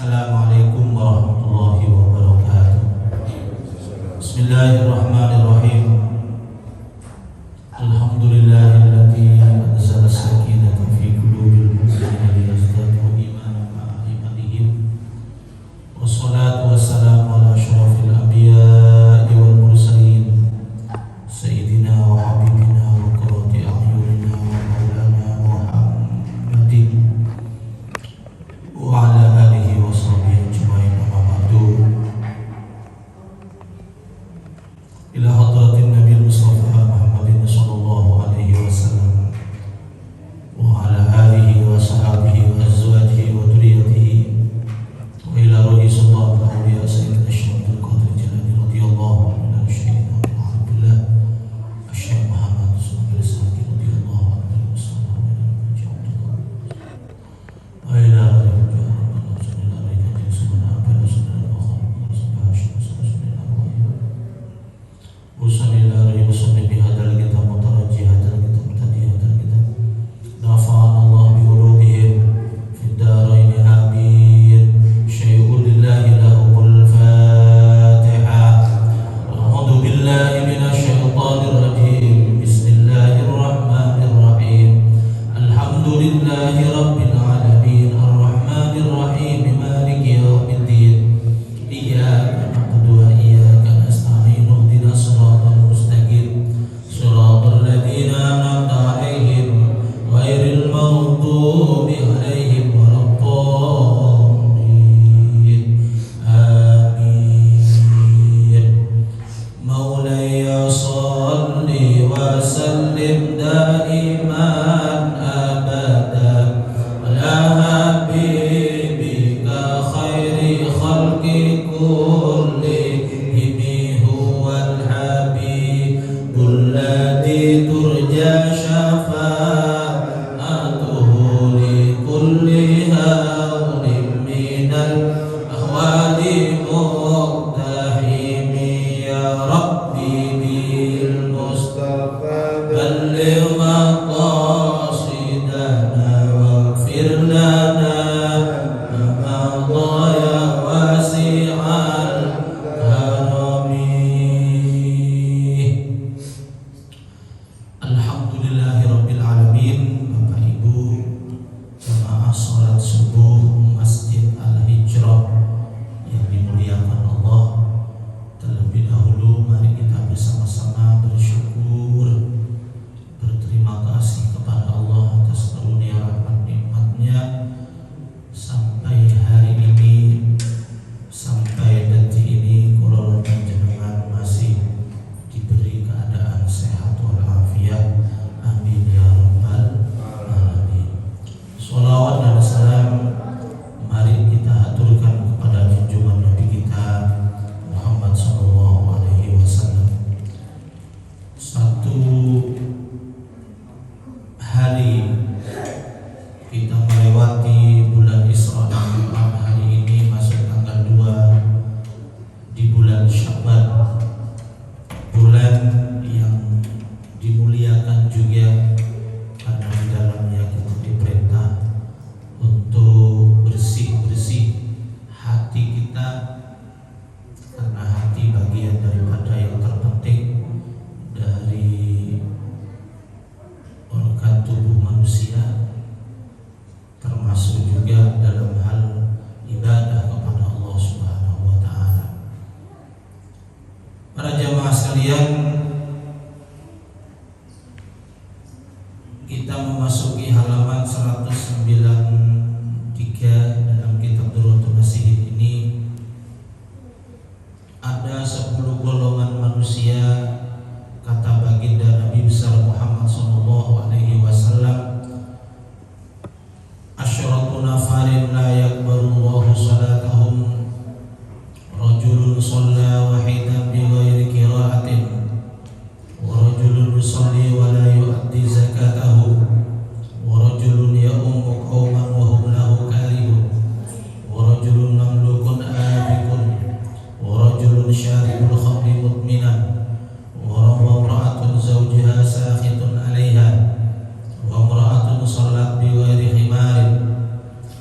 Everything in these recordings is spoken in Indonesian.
Assalamualaikum warahmatullahi wabarakatuh. Bismillahirrahmanirrahim. Alhamdulillahilladzi anzala as-sakinata fi qulubil mu'minina liyazdadu imanan ma'a imanihim. Wassalatu wassalamu ala asyrafil anbiya'i wal mursalin sayyidina wa habibina wa qurrati a'yunina wa maulana Muhammadin wa ala alihi wa sahbihi ajma'in, amma ba'du. Ila hadratin Nabi Mustafa Muhammadin sallallahu alaihi wasallam wa ala alihi wa sahbihi wa azwajihi wa dhurriyyatihi wa ila ruhi sultan al-awliya sayyidina Syekh Abdul Qadir Jilani radhiyallahu anhu sayyidina Abdullah Syekh Muhammad Sulaiman Saki radhiyallahu anhu wa ila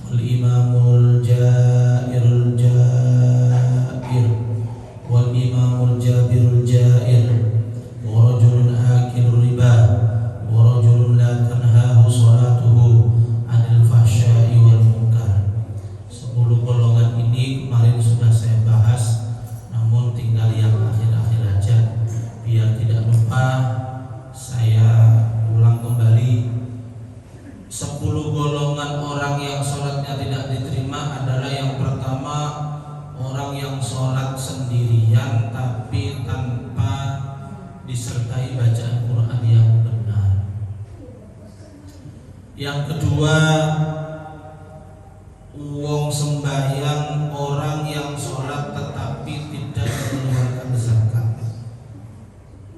الإمام tidak diterima adalah yang pertama, orang yang sholat sendirian tapi tanpa disertai bacaan Quran yang benar. Yang kedua, wong sembahyang orang yang sholat tetapi tidak mengeluarkan zakat.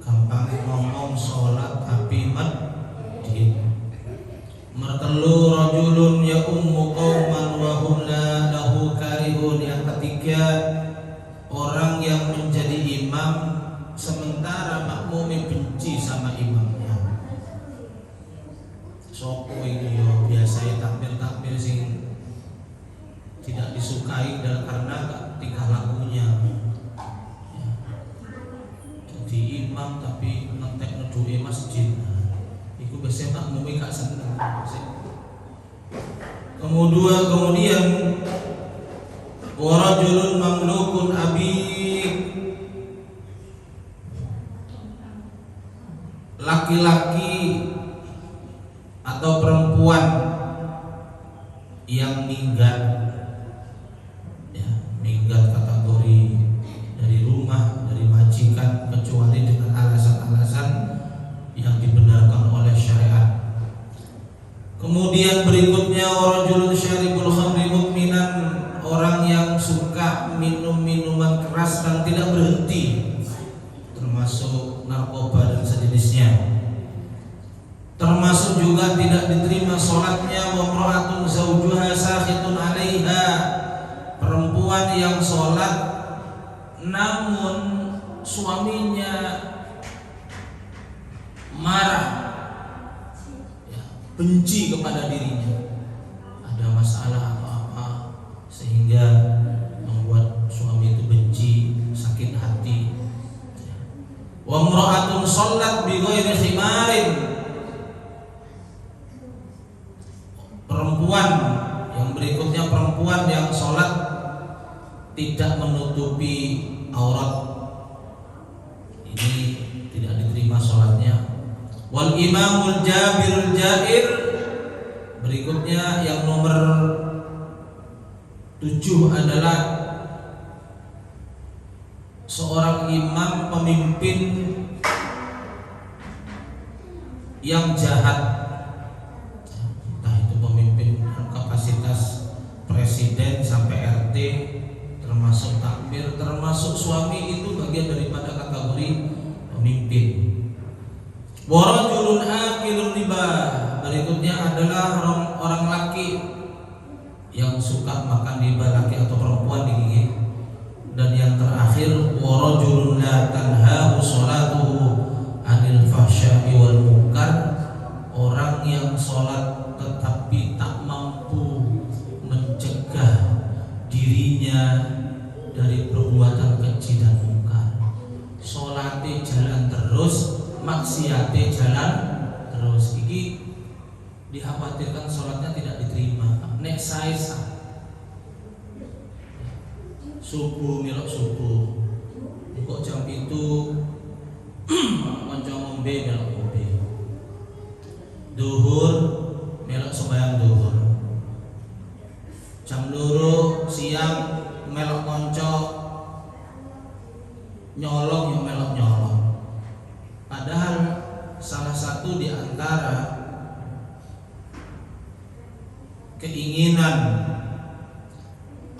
Gampang ngomong sholat tapi medit. Mertelu rajulun ya ummu qauman wa hum la lahu karihun. Yang ketiga, orang yang menjadi imam sementara makmumnya benci sama imamnya. Sopo iki yo biasa takbir sing tidak disukai dan karena tingkah lakunya. Ya. Jadi imam tapi ngentek neduke masjid. Iku biasanya makmumnya gak seneng. Kemudian warajulun mamlukun abik, laki-laki atau perempuan yang minggat, ya, minggat kategori dari rumah, dari majikan, kecuali dengan alasan-alasan yang dibenarkan oleh syariat. Kemudian berikutnya warajulun syaribul khamri mukminan, orang yang suka minum minuman keras dan tidak berhenti, termasuk narkoba dan sejenisnya. Termasuk juga tidak diterima sholatnya wa imra'atun zawjuha sakhitun 'alaiha, perempuan yang sholat namun suaminya marah, ya, benci kepada dirinya, ada masalah atau apa sehingga membuat suami itu benci, sakit hati. Wa imra'atun shallat bi ghairi khimarin, perempuan yang berikutnya, perempuan yang sholat tidak menutupi aurat, ini tidak diterima sholatnya. Wal imamul jabirul jair, berikutnya yang nomor 7 adalah seorang imam pemimpin yang jahat. Kapasitas presiden sampai RT, termasuk takmir, termasuk suami, itu bagian daripada kategori pemimpin. Warajulun akilun riba, berikutnya adalah orang laki yang suka makan riba, laki atau perempuan digigit. Dan yang terakhir, warajulun la tanhahu sholatuhu anil fahsya'i wal munkar, orang yang sholat tetapi tak mampu mencegah dirinya dari perbuatan keji dan mungkar. Sholatnya jalan terus, maksiatnya jalan terus. Iki dikhawatirkan sholatnya tidak diterima. Nek saisa subuh milok subuh, kok jam itu konco ngombe milok ngombe, duhur melok sembahyang duhur, jam 2 siang melok konco nyolong yang melok nyolong. Padahal salah satu di antara keinginan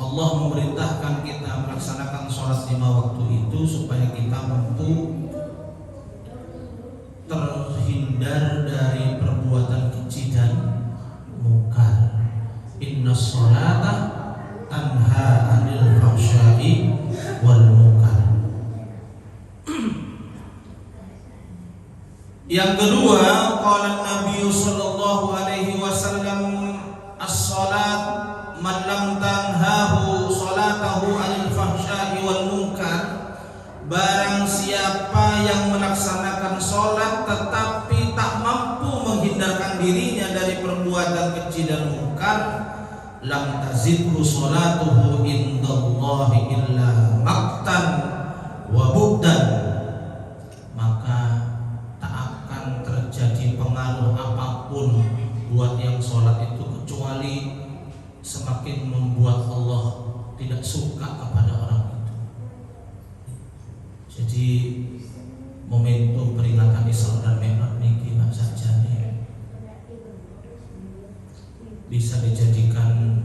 Allah memerintahkan kita melaksanakan sholat 5 waktu itu supaya kita mampu terhindar dari perbuatan keji dan mungkar. Inna sholata tanha anil fahsya'i wal munkar. Yang kedua, qala Nabi sallallahu alaihi wasallam, as-salat man lam tanhahu salatahu anil fahsya'i wal munkar, barang siapa yang melaksanakan sholat tetapi tak mampu menghindarkan dirinya dari perbuatan keji dan mungkar, lam tazidhu sholatuhu indallahi illa maqtan wa bughdan, maka tak akan terjadi pengaruh apapun buat yang sholat itu kecuali semakin yang membuat Allah tidak suka kepada orang itu. Jadi momentum peringatan Isra dan Mi'raj niki Pak Sarjana bisa dijadikan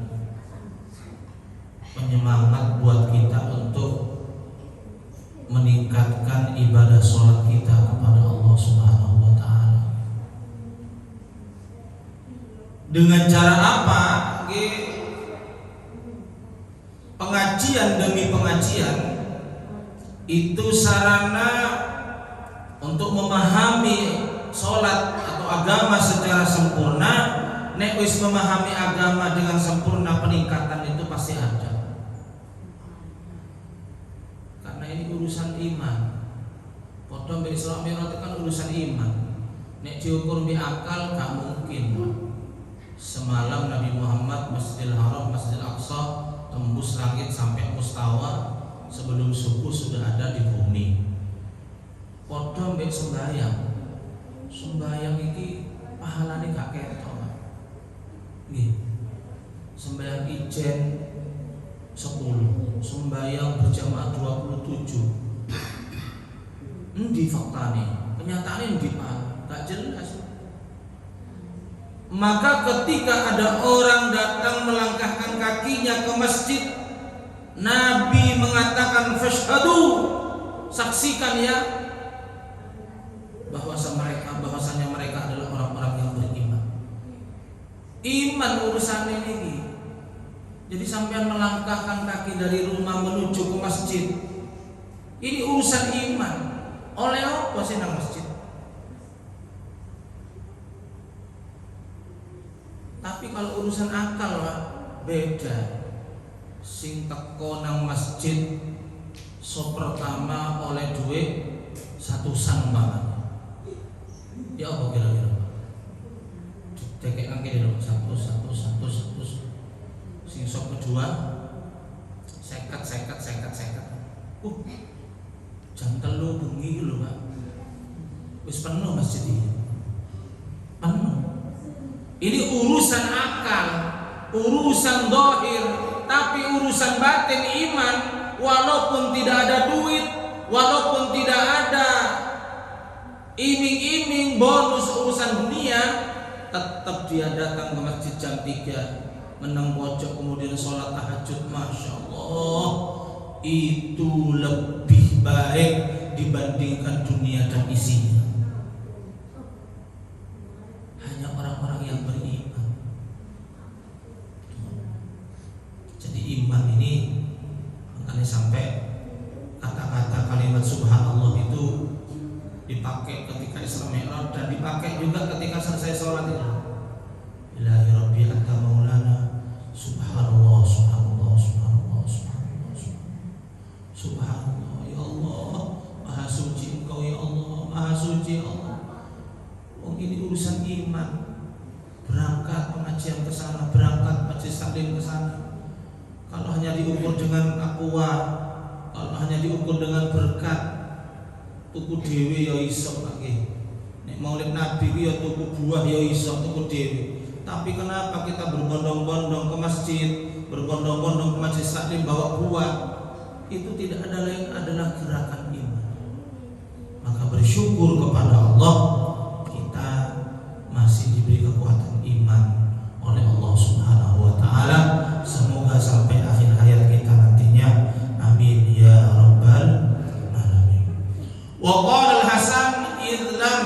penyemangat buat kita untuk meningkatkan ibadah sholat kita kepada Allah Subhanahu wa Ta'ala. Dengan cara apa? Pengajian demi pengajian itu sarana untuk memahami sholat atau agama secara sempurna. Nek wis memahami agama dengan sempurna, peningkatan itu pasti ada. Karena ini urusan iman. Padha mbek Isra Mi'raj kan urusan iman. Nek diukur mbek akal gak mungkin. Semalam Nabi Muhammad Masjidil Haram, Masjidil Aqsa tembus langit sampai mustawa, sebelum subuh sudah ada di bumi. Padha mbek sembahyang. Sembahyang iki pahalane gak ketok. Nggih. Sembahyang ijen 10, sembahyang berjamaah 27. Endi faktane? Kenyataane endi Pak? Gak jelas. Maka ketika ada orang datang melangkahkan kakinya ke masjid, Nabi mengatakan fashhadu, saksikan ya bahwasanya mereka adalah orang-orang yang beriman. Iman urusan ini. Jadi sampean melangkahkan kaki dari rumah menuju ke masjid, ini urusan iman. Oleh apa sih nang masjid? Tapi kalau urusan akal Pak, beda. Sing teko nang masjid so pertama oleh duit 100 banget. Ya apa kira-kira Pak? Tekek angke dulu 100. Sing sok kedua 50. Jam 3 bengi lho Pak. Wis penuh masjid ini. Penuh. Ini urusan akal, urusan zahir, tapi urusan batin iman. Walaupun tidak ada duit, walaupun tidak ada iming-iming bonus urusan dunia, tetap dia datang ke masjid jam 3, menang pojok kemudian sholat tahajud. Masya Allah, itu lebih baik dibandingkan dunia dan isinya. Hanya orang-orang yang beriman. Jadi iman ini, makanya sampai kata-kata kalimat subhanallah itu dipakai ketika Isra Mi'raj dan dipakai juga ketika selesai sholat itu. Ilahi Rabbi anta maulana, subhanallah, subhanallah, subhanallah, subhanallah, subhanallah, ya Allah, maha suci engkau ya Allah, maha suci ya Allah. Ini urusan iman. Berangkat pengajian ke sana, berangkat majelis taklim ke sana. Kalau hanya diukur dengan aqua, kalau hanya diukur dengan berkat, tuku dewi ya iso lagi. Nek maulid Nabi ya tuku buah ya iso tuku dewi. Tapi kenapa kita berbondong-bondong ke masjid, berbondong-bondong ke majelis taklim bawa buah? Itu tidak ada lain adalah gerakan iman. Maka bersyukur kepada Allah, kita masih diberi kekuatan iman oleh Allah Subhanahu wa Ta'ala. Semoga sampai akhir hayat kita nantinya, amin ya rabbal alamin. Wa qala al-Hasan idlam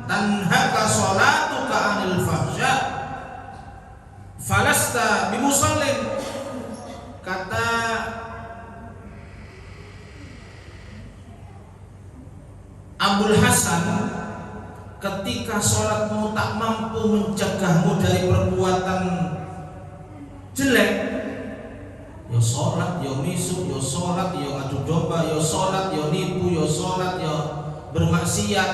tanhaka salatuka anil fahsya falasta bimusallin. Kata Abdul Hasan, ketika sholatmu tak mampu mencegahmu dari perbuatan jelek, yo sholat, yo misu, yo sholat, yo ngadu domba, yo sholat, yo nipu, yo sholat, yo bermaksiat,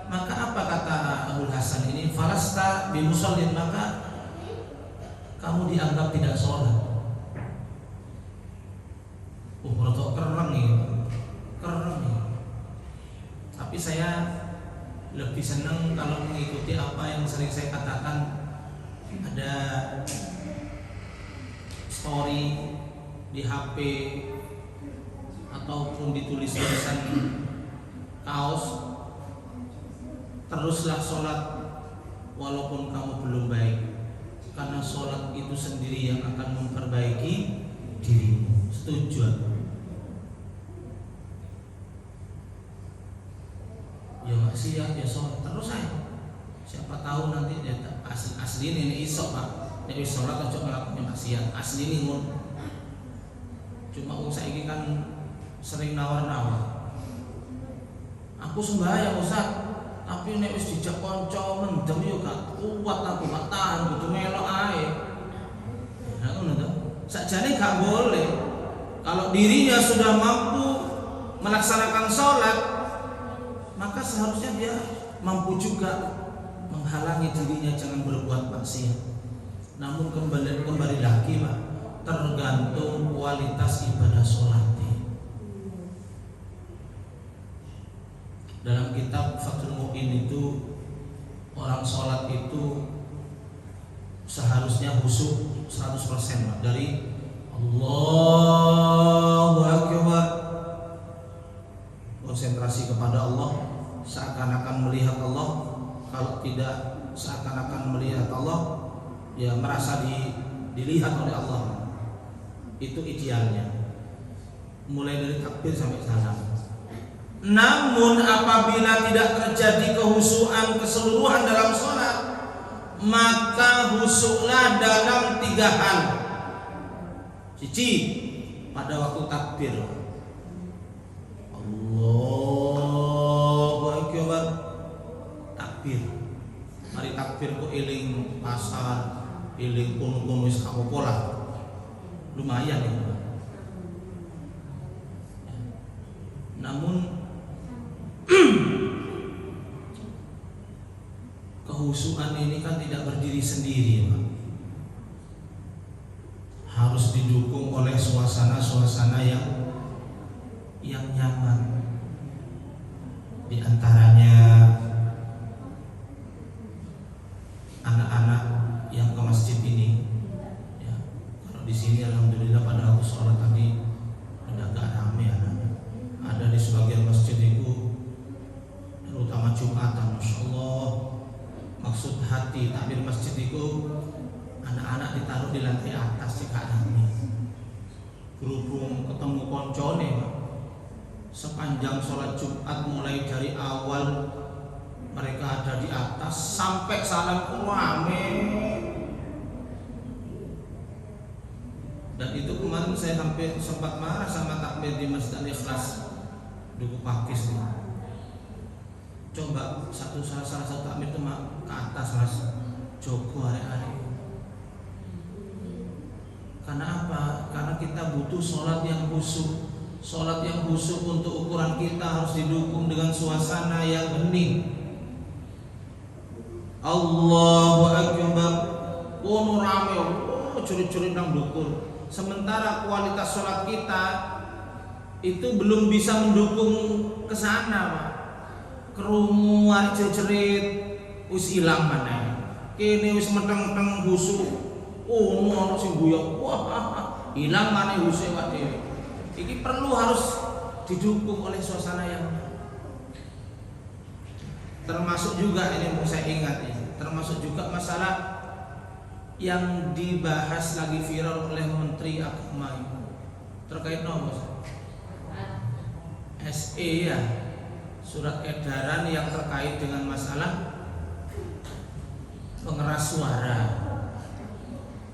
maka apa kata Abdul Hasan ini? Falasta bimusallin, maka kamu dianggap tidak sholat. Rotok kereng nih, kereng nih. Tapi saya lebih senang kalau mengikuti apa yang sering saya katakan. Ada story di HP ataupun ditulis tulisan kaos, teruslah sholat walaupun kamu belum baik, karena sholat itu sendiri yang akan memperbaiki dirimu. Setuju? Ya maksiat ya sholat terus aja. Siapa tahu nanti dia asli ini isok pak, jadi sholat aja ngelakuin maksiat asli ini mun. Cuma saiki kan sering nawar-nawar. Aku sembahyang Ustaz, tapi nek wis dijak kanca mendem yo gak kuat, aku gak tahan kudu melok ae. Nah ngono to. Sakjane gak boleh. Kalau dirinya sudah mampu melaksanakan sholat, maka seharusnya dia mampu juga menghalangi dirinya jangan berbuat maksiat. Namun kembali lagi Pak, tergantung kualitas ibadah sholatnya. Dalam kitab Fathul Mu'in itu, orang sholat itu seharusnya khusyuk 100% Pak. Dari Allahu Akbar, konsentrasi kepada Allah, seakan-akan melihat Allah. Kalau tidak seakan-akan melihat Allah, ya merasa dilihat oleh Allah. Itu idealnya, mulai dari takbir sampai salam. Namun apabila tidak terjadi kehusuan keseluruhan dalam sholat, maka husuklah dalam 3 hal. Cici, pada waktu takbir Allahu Akbar, takbir. Mari takbir kok eling pasar, eling kono-kono wis gak apa-apa lah. Lumayan ya. Namun kehusuan ini kan tidak berdiri sendiri, Pak. Harus didukung oleh suasana-suasana yang nyaman. Di antaranya anak-anak yang ke masjid ini, ya. Kalau di sini alhamdulillah pada waktu sholat tadi udah agak ramai anak-anak. Ada di sebagian masjid itu, terutama Jumatan, Masya Allah, maksud hati takbir masjid itu anak-anak ditaruh di lantai atas jika ramai. Berhubung ketemu koncone, Pak. Sepanjang sholat Jumat mulai dari awal mereka ada di atas sampai salam rame. Dan itu kemarin saya sampai sempat marah sama takbir di Masjid Al-Ikhlas Duku Pakis nih. Coba salah satu takbir itu ke atas Mas, jogo hari-hari. Karena apa? Karena kita butuh sholat yang khusyuk. Sholat yang khusyuk untuk ukuran kita harus didukung dengan suasana yang hening. Allahu Akbar, kono rame, curi-curi nang dukur. Sementara kualitas sholat kita itu belum bisa mendukung ke sana, Pak. Krungu jerit-jerit wis ilang maneh. Kene wis meteng-meteng khusyuk. Ono sing guyon. Wah, ilang maneh khusyuk Pak dhewe. Ini perlu harus didukung oleh suasana yang termasuk juga ini mau saya ingat ini, termasuk juga masalah yang dibahas lagi viral oleh Menteri Agama terkait nomor SE ya, surat edaran yang terkait dengan masalah pengeras suara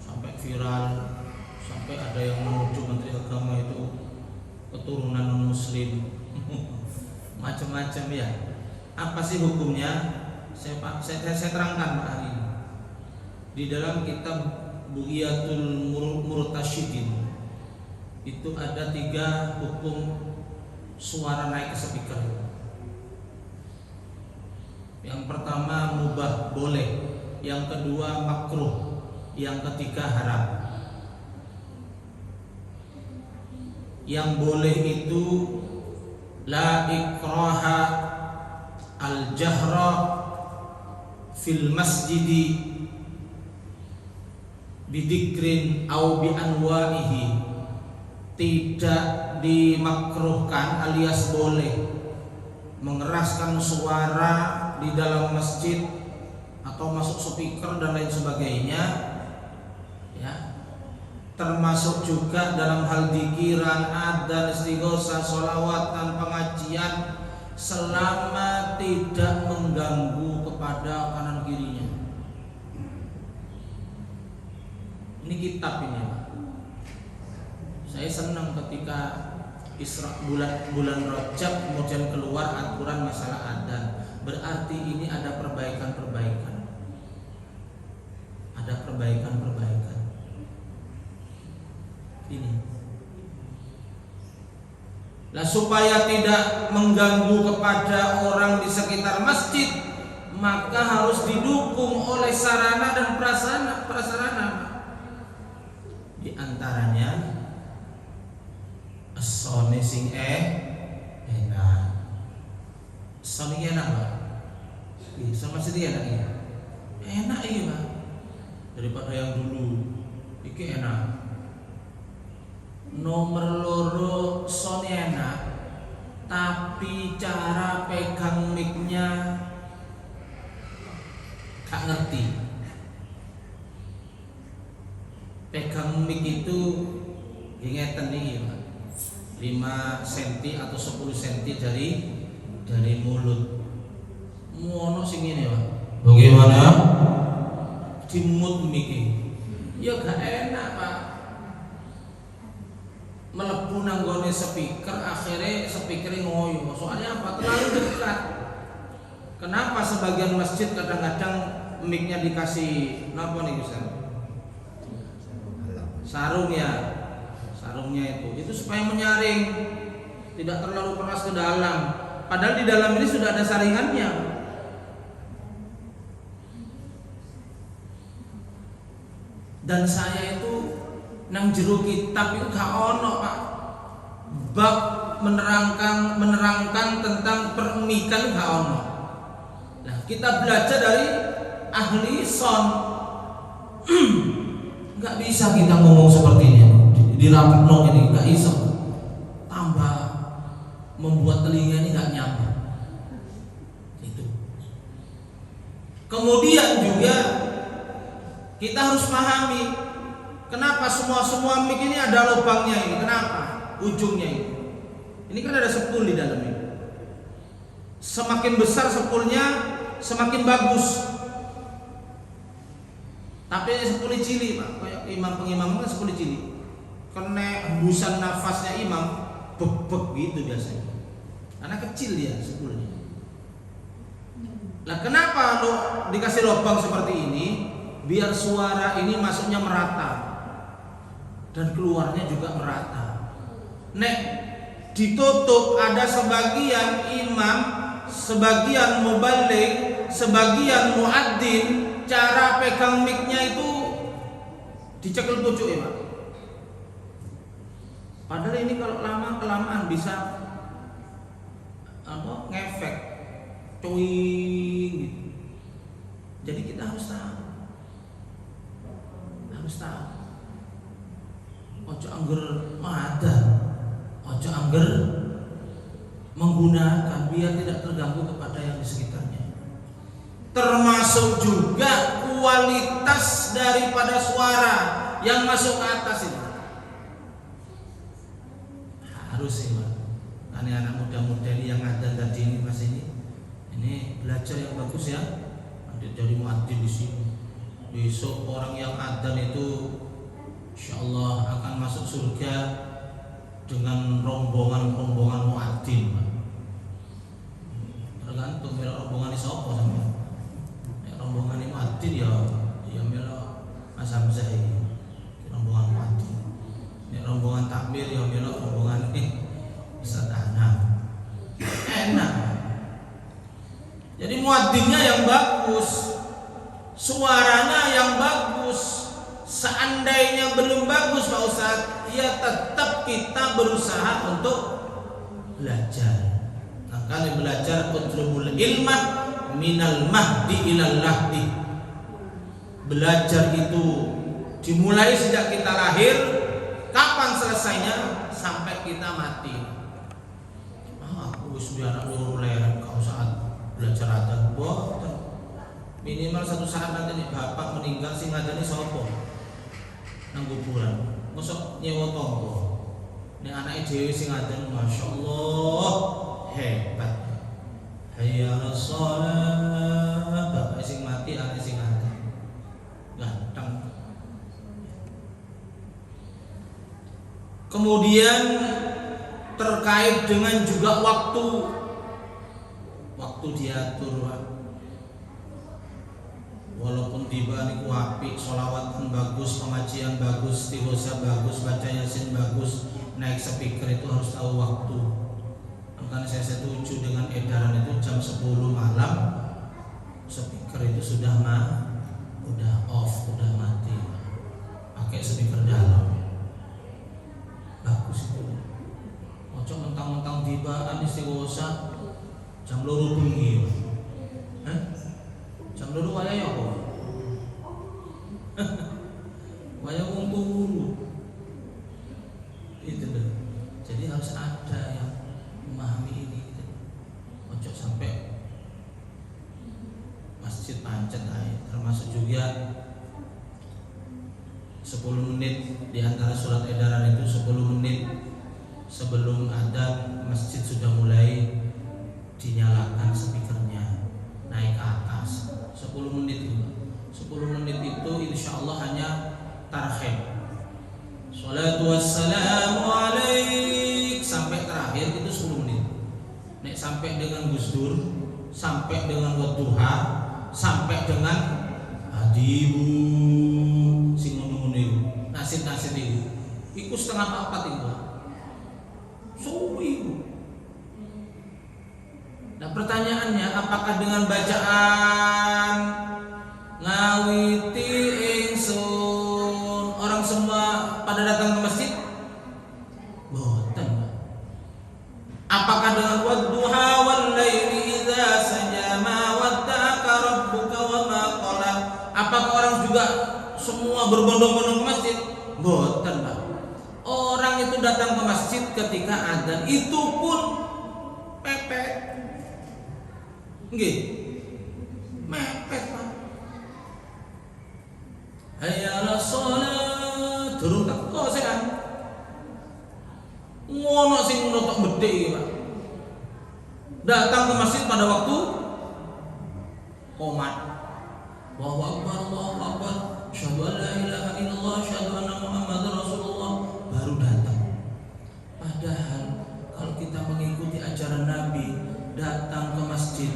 sampai viral, sampai ada yang menuduh Menteri Agama itu keturunan muslim macam-macam ya. Apa sih hukumnya? Saya terangkan Pak hari ini. Di dalam kitab Bughiyatul Murtasyidin itu ada 3 hukum suara naik ke speaker. Yang pertama mubah, boleh. Yang kedua makruh. Yang ketiga haram. Yang boleh itu la ikraha al-jahra fil masjidi bidikrin au bi anwa'ihi, tidak dimakruhkan alias boleh mengeraskan suara di dalam masjid atau masuk speaker dan lain sebagainya, ya, termasuk juga dalam hal dzikiran, adzan, istighosah, sholawat dan pengajian, selama tidak mengganggu kepada kanan kirinya. Ini kitab ini, Pak. Saya senang ketika Isra bulan Rajab kemudian keluar aturan masalah adzan. Berarti ini ada perbaikan-perbaikan. Ada perbaikan-perbaikan. Ini. Lah supaya tidak mengganggu kepada orang di sekitar masjid, maka harus didukung oleh sarana dan prasarana. Di antaranya Sony sing enak. Sony enak, Pak. Sama sini enak ya. Enak iya, Pak. Daripada yang dulu. Iki enak. Nomor loro Sony enak, tapi cara pegang mic-nya gak ngerti. Pegang mic itu ngeten iki, Pak. 5 cm atau 10 cm dari mulut. Ngono sing ngene, Pak. Bagaimana? Dimut miki. Ya gak enak, Pak. Melebu nanggone speaker, akhirnya speakernya ngoyo. Soalnya apa? Terlalu dekat. Kenapa sebagian masjid kadang-kadang mic-nya dikasih napa nih, Ustaz? Sarung ya. Sarungnya itu supaya menyaring, tidak terlalu keras ke dalam. Padahal di dalam ini sudah ada saringannya. Dan saya itu nang jero kitab itu gak ono, Pak, bab menerangkan tentang permikan, gak ono. Nah, kita belajar dari ahli son. Nggak bisa kita ngomong seperti ini di rapat nong ini, nggak bisa. Tambah membuat telinga ini nggak nyaman. Itu. Kemudian juga kita harus pahami kenapa semua mic ini ada lubangnya ini. Kenapa? Ujungnya ini. Ini kan ada sepul di dalamnya. Semakin besar sepulnya, semakin bagus. Tapi sepuluh cili, Pak. Kayak pengimam kan sepuluh cili. Kena hembusan nafasnya imam bek gitu biasanya. Karena kecil dia sepuluhnya. Nah, kenapa lo dikasih lubang seperti ini? Biar suara ini masuknya merata dan keluarnya juga merata. Nek ditutup, ada sebagian imam, sebagian mubaligh, sebagian muadzin, cara pegang mic-nya itu dicekel pucuk ya, Pak. Padahal ini kalau lama-kelamaan bisa ngefek cuing gitu. Jadi kita harus tahu. Ojo angger ada, ojo angger menggunakan biar tidak terganggu kepada yang di sekitarnya. Termasuk juga kualitas daripada suara yang masuk ke atas itu harus sih, Pak. Karena anak muda-muda ini yang ada tadi ini pas ini belajar yang bagus ya. Ada jadi muadzin di sini. Besok orang yang adzan itu insyaallah akan masuk surga dengan rombongan muadzin, Pak. Tergantung rombongan ini siapa sampean. Rombongan ini muadzin ya melok Mas Hamzah ini. Rombongan muadzin. Nek rombongan takmir ya melok rombongan Ustaz Anam. Enak. Jadi muadzinnya yang bagus, suaranya yang bagus. Seandainya belum bagus, Pak Ustaz, ya tetap kita berusaha untuk belajar. Makanya belajar utlubul ilmah minal mahdi ilal lahdi. Belajar itu Dimulai sejak kita lahir, kapan selesainya? Sampai kita mati. Aku wis biar loro leren kau saat belajar adzan. Boten. Minimal satu saat nanti nih bapak meninggal sing ngadani sapa? Nang kuburan. Mosok nyewa tonggo. Nek anake dhewe sing adzan, masyaallah hebat. Hayya 'alas shalah. Bapak sing mati, anake sing adzan. Ganteng. Kemudian terkait dengan juga waktu diatur, Pak. Walaupun tiba niku apik, sholawat pun bagus, pengajian bagus, istighosa bagus, baca yasin bagus, naik speaker itu harus tahu waktu. Makanya saya setuju dengan edaran itu jam 10 malam speaker itu sudah off, udah mati. Pakai speaker dalam. Bagus itu. Ojo mentang-mentang tibaan istighosa jam 2 bengi. Jam 2 wayahe apa? Wayahe wong turu. Itu loh. Jadi harus ada yang memahami ini. Ojo sampai masjid pancet aja. Termasuk juga 10 menit di antara surat edaran itu 10 menit sebelum adzan masjid sudah mulai dinyalakan speakernya naik ke atas. 10 menit itu. 10 menit itu insya Allah hanya tarhib. Sholatu wassalamu alaik sampai terakhir itu 10 menit. Nek sampai dengan Gus Dur, sampai dengan wadduha, sampai dengan adibu sing ngono-ngono iku. Nasib-nasib iku setengah 4 itu. Suwi. Nah pertanyaannya, apakah dengan bacaan ngawiti ingsun orang semua pada datang ke masjid? Boten. Apakah dengan wadduha wal laili idza saja ma wadda'aka rabbuka wa ma qala? Apakah orang juga semua berbondong-bondong ke masjid? Boten, Pak. Orang itu datang ke masjid ketika adzan, itu pun pepet. Nggih. Mepet, Pak. Hayya 'alas shalah, durung teko sekan. Ngono sing ngono tok bedhe iki, Pak. Datang ke masjid pada waktu qomat. Allahu akbar, Allahu akbar. Asyhadu an la ilaha illallah, asyhadu anna Muhammadar Rasulullah, baru datang. Padahal kalau kita mengikuti ajaran Nabi, datang ke masjid.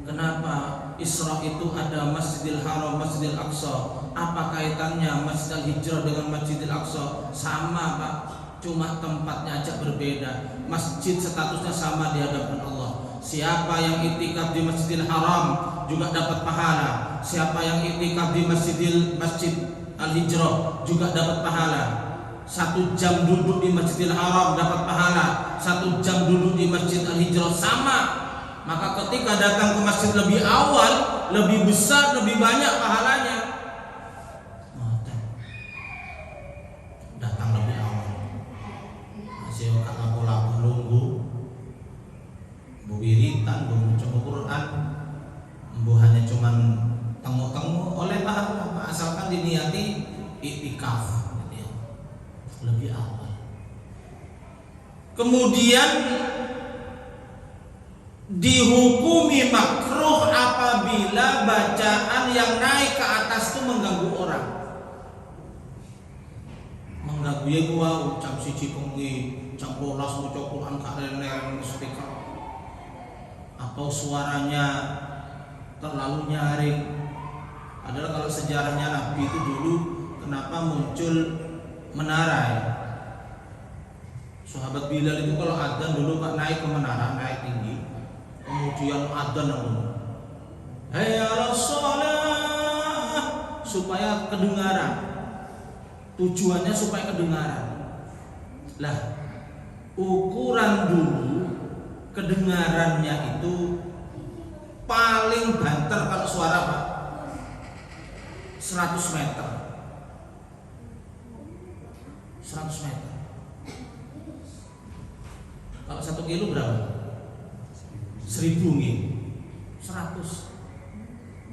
Kenapa Isra itu ada Masjidil Haram, Masjidil Aqsa? Apa kaitannya Masjid Al-Hijrah dengan Masjidil Aqsa? Sama, Pak. Cuma tempatnya aja berbeda. Masjid statusnya sama di hadapan Allah. Siapa yang itikaf di Masjidil Haram juga dapat pahala. Siapa yang itikaf di Masjid Al-Hijrah juga dapat pahala. 1 jam duduk di Masjidil Haram dapat pahala. 1 jam duduk di Masjid Al-Hijrah sama. Maka ketika datang ke masjid lebih awal, lebih besar, lebih banyak pahalanya. Datang lebih awal. Masih kakak pola belunggu, wiritan, baca Quran, hanya cuman tengok-tengok oleh pahala, asalkan diniati iktikaf, lebih awal. Kemudian dihukumi makruh apabila bacaan yang naik ke atas itu mengganggu orang. Mengganggu ya gua jam 1 bengi, jam 12 maca Quran karen speaker. Atau suaranya terlalu nyaring. Padahal kalau sejarahnya Nabi itu dulu kenapa muncul menara ya? Sahabat Bilal itu kalau adzan dulu Pak naik ke menara, naik tinggi. Kemudian adzan dulu. Hayya 'alas shalah, supaya kedengaran. Tujuannya supaya kedengaran. Lah, ukuran dulu kedengarannya itu paling banter kalau suara Pak 100 meter. 100 meter. Kalau 1 kilo berapa? 1000 nih. 100.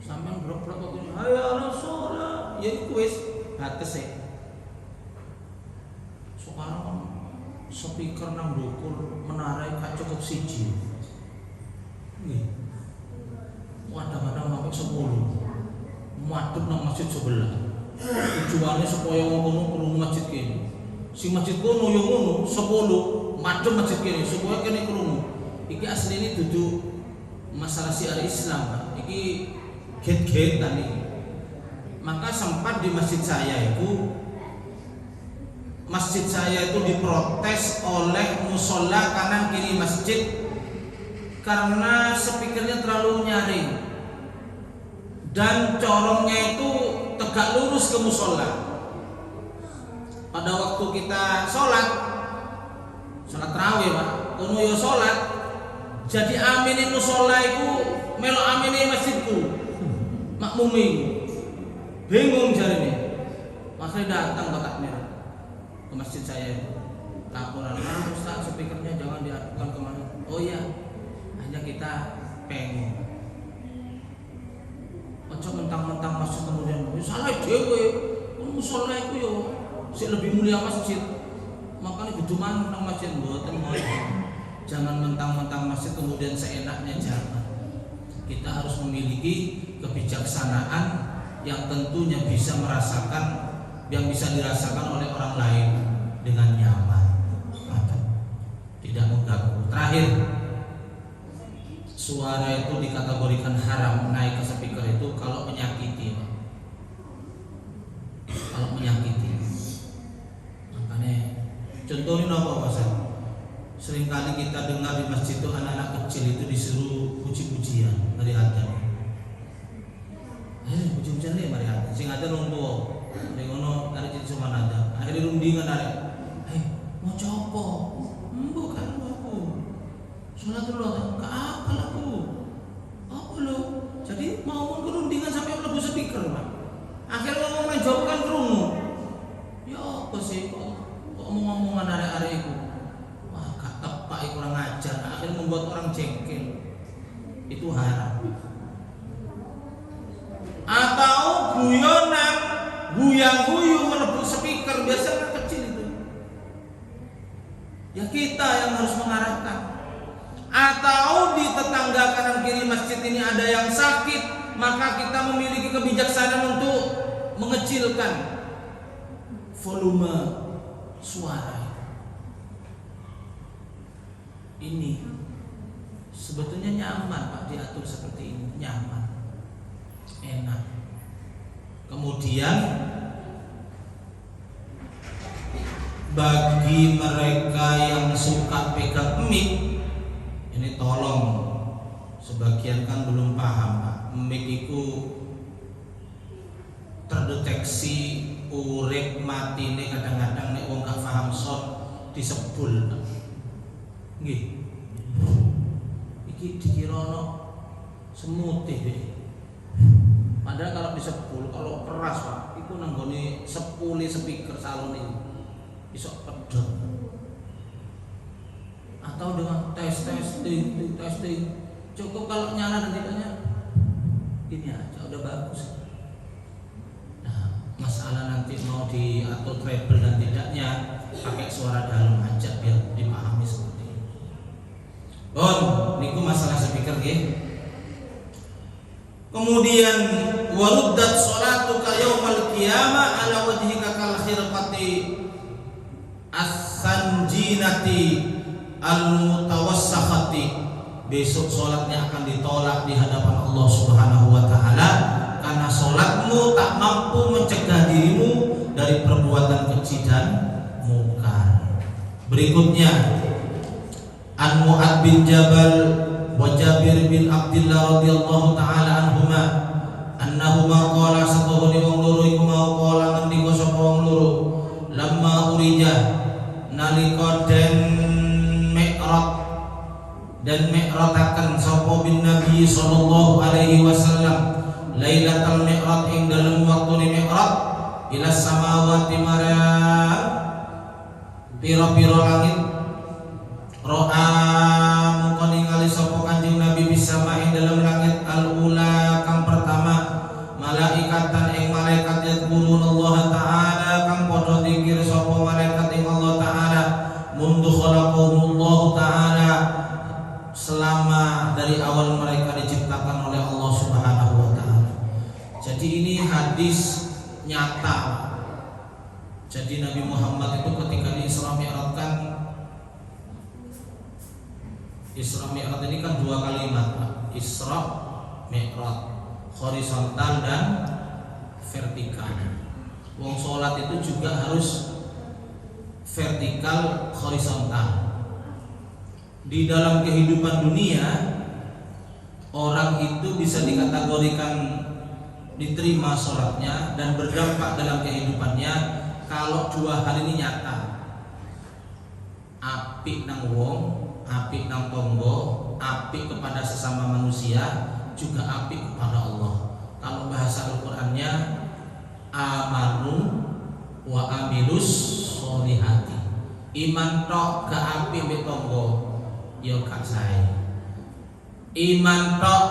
Sampai berapa waktu? Hayya Rasulullah. Ya itu wis batas ya. Sekarang speaker nang dukur menara gak cukup siji. Nggih. Kadang-kadang sampai 10. Madhep nang masjid sebelah. Tujuannya supaya wong kono krungu masjid kene. Si masjid kono yo ngono 10 madhep masjid kene supaya kene krungu. Iki asline dudu masalah syiar Islam, Pak. Iki get-getan iki. Maka sempat di masjid saya itu diprotes oleh musola kanan kiri masjid karena speakernya terlalu nyaring dan corongnya itu tegak lurus ke musola. Pada waktu kita sholat tarawih, Pak, kono yo sholat, jadi aminin musola itu melo aminin masjidku, makmumi bingung jarine, makanya datang ke takmir ke masjid saya itu. Laporan, Ustaz, speakernya jangan diadukan kemana. Oh iya, hanya kita pengen. Ojo mentang-mentang masjid kemudian salah dhewe. Musola iku yo sik lebih mulia masjid. Makanya geduman nang masjid mboten ngoten. Jangan mentang-mentang masjid kemudian seenaknya, jangan. Kita harus memiliki kebijaksanaan yang tentunya bisa dirasakan oleh orang lain dengan nyaman, tidak mengganggu. Terakhir, suara itu dikategorikan haram naik ke speaker itu kalau menyakiti. Kalau menyakiti, makanya contohnya apa Mas? Seringkali kita dengar di masjid itu anak-anak kecil itu disuruh puji-pujian dari adzan. Puji-pujian nih mari adzan. Sing adzan wong tuwa. Ning ngono arek jadi cuma adzan. Akhire rundingan arek. Mau copo? Bukan aku. Salat dulu enggak apa aku. Apa lo? Jadi mau rundingan sampai mlebu speaker, Pak. Akhirnya ngomong nang jawab kan krungu. Ya apa sih kok ngomong-ngomongan arek-arek iku? Wah, gak tepak iku kurang ajar. Akhirnya membuat orang jengkel. Itu haram. Atau guyonan, guyang-guyu merebut speaker, biasanya kecil itu. Ya kita yang harus mengarahkan. Atau di tetangga kanan kiri masjid ini ada yang sakit, maka kita memiliki kebijaksanaan untuk mengecilkan volume suara. Ini sebetulnya nyaman, Pak, diatur seperti ini, nyaman, enak. Kemudian bagi mereka yang suka pegang mic, ini tolong, sebagian kan belum paham, Pak. Mic itu terdeteksi urip matine kadang-kadang nek wong gak paham shot disebul. Nggih. Iki dikirono semutih deh. Padahal kalau disebul, kalau keras, Pak, itu nanggone sepule speaker salon ini bisa pedot. Atau dengan testing, cukup kalau nyala dan tidaknya ini aja udah bagus. Nah, masalah nanti mau diatur treble dan tidaknya pakai suara dalam aja biar dipahami seperti ini. Niku masalah speaker nggih. Kemudian waruddat sholatuka yaumal qiyamah ala wajhika kal khirqati as-sanjinati al-mutawassakhati. Besok sholatnya akan ditolak di hadapan Allah Subhanahu wa taala karena sholatmu tak mampu mencegah dirimu dari perbuatan keji dan mungkar. Berikutnya, An Mu'ad bin Jabal wa Jabir bin Abdullah radhiyallahu taala anhuma annahuma qala satuhuni wong loro iku mau qala ngendika sapa wong loro lamma urija nalika den mi'rataken sapa bin Nabi sallallahu alaihi wasallam lailatul mi'rat ing dalem waktune mi'rat ila samawati piro-piro langit ro'a mungko ningali sapa Kanjeng Nabi bisa main dalam langit al-ula kang pertama malaikatan ing malaikat yadkurun Allah taala kang padha zikir sapa malaikat ing Allah taala mundu khalaqahumullah taala selama dari awal mereka diciptakan oleh Allah Subhanahu wa taala. Jadi ini hadis nyata. Jadi Nabi Muhammad itu ketika di Isra Mi'rajkan, Isra Mi'raj ini kan dua kalimat, Pak. Isra Mi'raj, horizontal dan vertikal. Wong sholat itu juga harus vertikal, horizontal. Di dalam kehidupan dunia, orang itu bisa dikategorikan diterima sholatnya dan berdampak dalam kehidupannya kalau dua hal ini nyata. Apik nang wong, apik nang tonggo, apik kepada sesama manusia, juga apik kepada Allah. Kalau bahasa Al-Qur'annya amanu wa amilus sholihati. Iman tok gak apik mbek tonggo, ya gak sae. Iman tok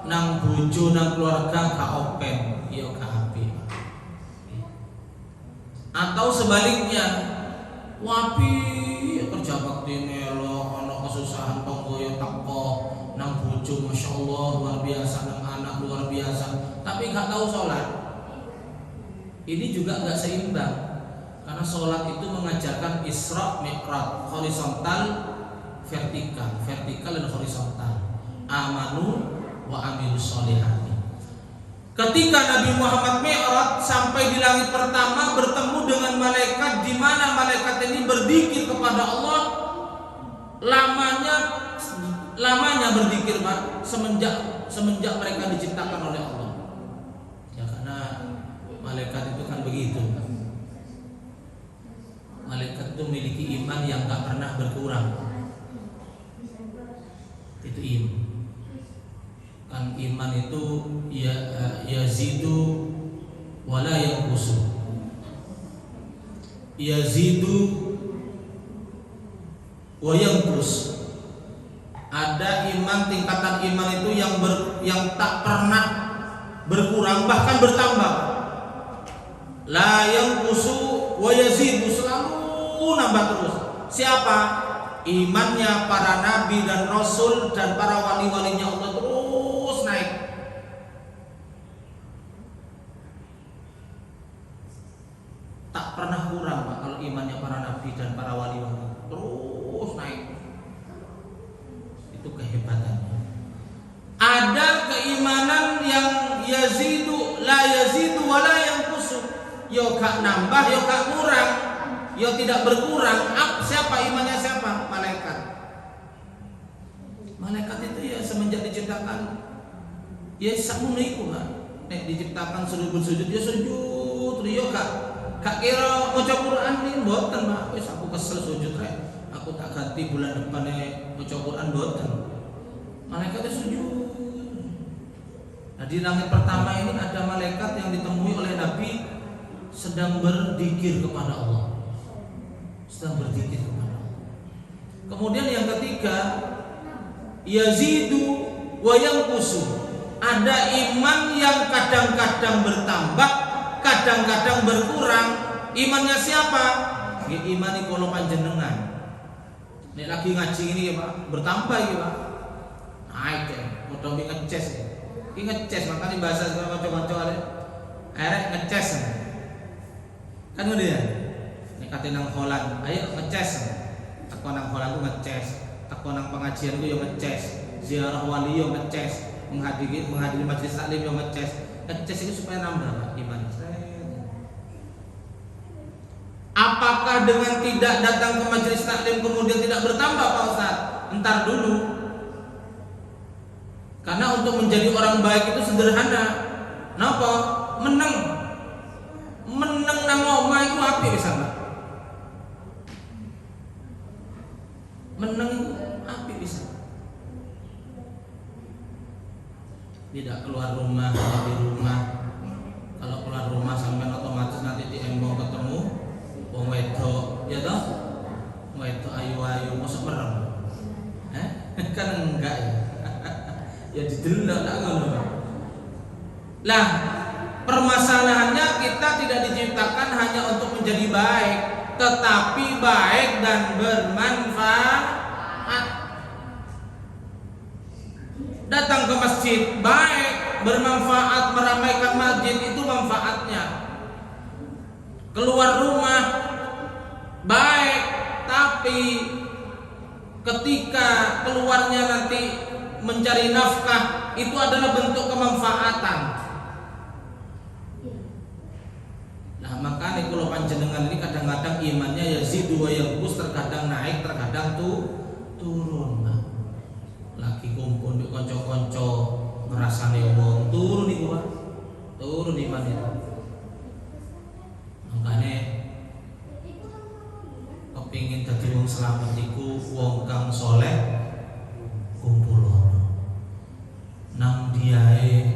nang bojo nang keluarga gak open, ya gak apik. Atau sebaliknya, wapi kerja bakti melo, ana kesusahan tonggo ya teko, nang bojo Masya Allah luar biasa, nang anak luar biasa, tapi gak tahu sholat. Ini juga gak seimbang, karena sholat itu mengajarkan Isra Mi'raj, horizontal, vertikal, vertikal dan horizontal. Amanu wa amilus sholihati. Ketika Nabi Muhammad Mi'raj sampai di langit pertama bertemu dengan malaikat, di mana malaikat ini berzikir kepada Allah, lamanya berzikir, Pak, semenjak mereka diciptakan oleh Allah. Ya karena malaikat itu kan begitu. Malaikat itu memiliki iman yang tak pernah berkurang. Itu iman. Kan iman itu yazidu wala yanqusu. Yazidu wa yanqus. Ada iman, tingkatan iman itu yang tak pernah berkurang, bahkan bertambah. La yanqusu wa yazidu, selalu nambah terus. Siapa? Imannya para nabi dan rasul dan para wali-walinya Allah terus naik. Tak pernah kurang, Pak, kalau imannya para nabi dan para wali-wali terus naik. Itu kehebatannya. Ada keimanan yang yazidu, la yazidu wala yanqusu. Yo gak nambah, yo gak kurang, yo tidak berkurang. Siapa imannya siapa? Malaikat. Malaikat itu ya semenjak diciptakan ya sakmono iku, Pak. Nek diciptakan suruh bersujud ya sujud, yo gak kira maca Quran nih mboten, Pak. Wis aku kesel sujud rek. Aku tak ganti bulan depan maca Quran mboten. Malaikat itu sujud. Nah, di langit pertama ini ada malaikat yang ditemui oleh Nabi sedang berzikir kepada Allah. Sedang berzikir kepada Allah. Kemudian yang ketiga, yazidu wa yanqusu. Ada iman yang kadang-kadang bertambah, kadang-kadang berkurang. Imannya siapa? Nggih imani kula panjenengan. Nek lagi ngaji ini ya, Pak, bertambah ya, Pak. Naik ya, modal ngeces ya. Iki ngeces, makanya bahasa kanca-kanca arek ngeces. Kan ngono ya. Nek kate nang Holland, ayo ngeces. Teko nang Holland ku ngeces. Teko nang pengajian ku yo ngeces. Ziarah wali yo ngeces. Menghadiri majelis taklim yo ngeces. Ngeces itu supaya nambah, Pak, iman. Apakah dengan tidak datang ke majelis taklim kemudian tidak bertambah, Pak Ustaz? Entar dulu. Karena untuk menjadi orang baik itu sederhana. Napa? Meneng nang omah iku apik pisan, Pak. Meneng iku apik pisan. Tidak keluar rumah, hanya di rumah. Kalau keluar rumah sampai otomatis nanti di embong ketemu wong wedok, ya toh? ayu mosok merem. Kan enggak ya. Ya didelok tak ngono. Lah, permasalahannya kita tidak diciptakan hanya untuk menjadi baik, tetapi baik dan bermanfaat. Datang ke masjid baik, bermanfaat, meramaikan masjid itu manfaatnya. Keluar rumah baik, tapi ketika keluarnya nanti mencari nafkah itu adalah bentuk kemanfaatan. Nah, makanya kalau panjenengan ini kadang-kadang imannya yazidu wa yanqus, terkadang naik, terkadang turun. Lagi kumpul di konco-konco ngerasane wong turun iku, Pak. Turun iman itu. Makanya kepingin dadi wong selamat iku wong kang soleh kumpul nang diae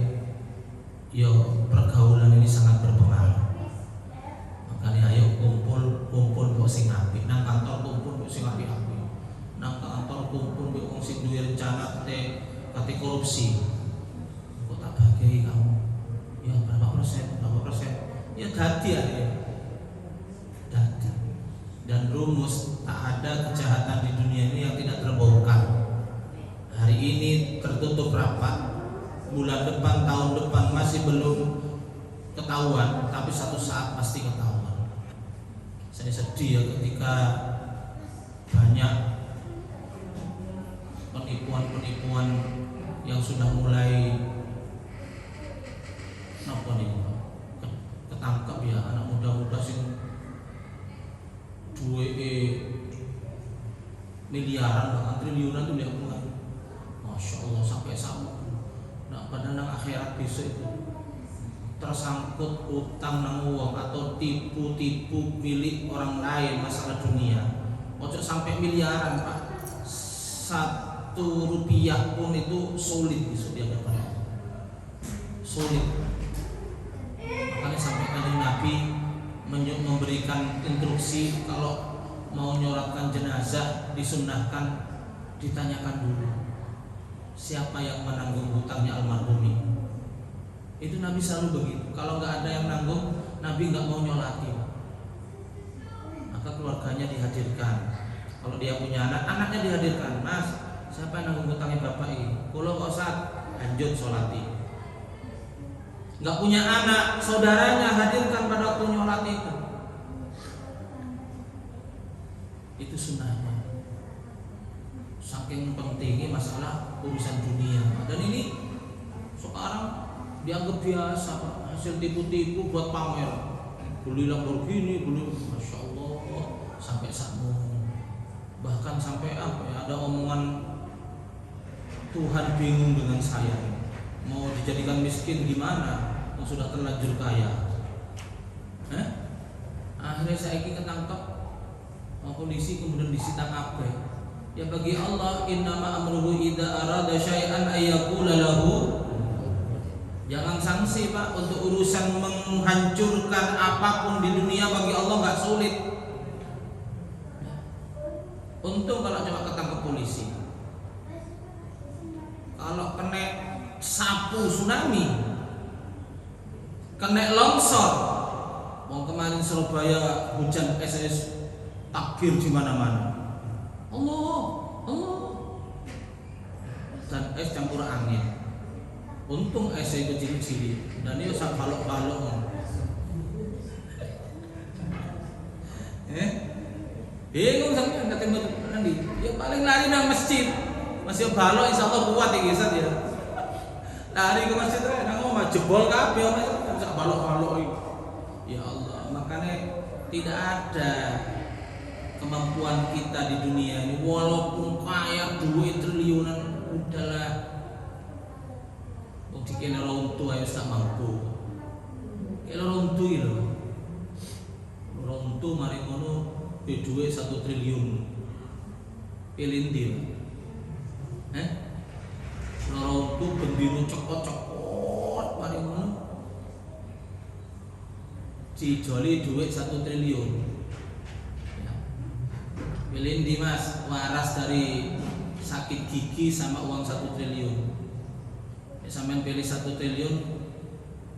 yo pergaulan ini sangat berpengaruh. Makanya ayo kumpul kok sing apik, nang kantor kumpul kok sing apik-apik. Nang kantor kumpul kok wong sing duwe rencana kate korupsi. Kok tak bagi kamu? Ya berapa persen? Ya dadi ae. Dadi. Dan rumus tak ada kejahatan di dunia ini yang tidak terbongkar. Hari ini tertutup rapat, bulan depan, tahun depan masih belum ketahuan, tapi satu saat pasti ketahuan. Saya sedih ya ketika banyak penipuan-penipuan yang sudah mulai ketangkap ya, anak muda-muda sing miliaran bahkan triliunan tuh lihat mulai. Masya Allah sampai sama. Nah pada nang akhirat besok itu tersangkut utang nang uang atau tipu-tipu milik orang lain masalah dunia. Ojo sampai miliaran Pak. 1 rupiah pun itu sulit besok dia dapat. Sulit. Makanya sampai kanjeng Nabi memberikan instruksi kalau mau nyolatkan jenazah disunnahkan ditanyakan dulu siapa yang menanggung hutangnya almarhum. Itu Nabi selalu begitu. Kalau nggak ada yang nanggung, Nabi nggak mau nyolatin. Maka keluarganya dihadirkan. Kalau dia punya anak, anaknya dihadirkan. Mas, siapa yang nanggung hutangnya bapak ini? Kalau kok saat lanjut sholati. Nggak punya anak, saudaranya hadirkan pada waktu nyolat itu. Itu sunnahnya. Saking pentingnya masalah urusan dunia. Dan ini sekarang dianggap biasa Pak. Hasil tipu-tipu buat pamer. Beli Lamborghini, beli, Masya Allah, sampai sakmu. Bahkan sampai apa ya, ada omongan Tuhan bingung dengan saya. Mau dijadikan miskin gimana? Yang sudah terlanjur kaya. Akhirnya saya ingin ketangkep polisi, kemudian disita kabeh. Ya bagi Allah, innama amruhu idza arada syai'an ayyaqula lahu. Jangan sanksi Pak untuk urusan menghancurkan apapun di dunia, bagi Allah nggak sulit. Untung kalau coba ketangkep polisi. Kalau kena sapu tsunami, kena longsor, mau kemarin Surabaya hujan es takbir di mana-mana. Allah. Dan es campur angin. Untung esnya kecil-kecil dan dia sak balok-balok. Bingung sampean ketemu nanti. Ya paling lari nang masjid. Masih balok insyaallah kuat iki ya. Lari ke masjid nang omah jebol kabeh sak balok-balok iki. Ya Allah, makanya tidak ada kemampuan kita di dunia ini walaupun kaya duit triliunan udahlah. Dikira orang tua yang tak mampu. Kalau orang tua itu, orang tua mari ngono duit 1 triliun. Pilih dia. Orang tua bendiru cokot-cokot mari ngono. Dijoli duit 1 triliun. Pilih di Mas, waras dari sakit gigi sama uang 1 triliun. Sampai pilih 1 triliun,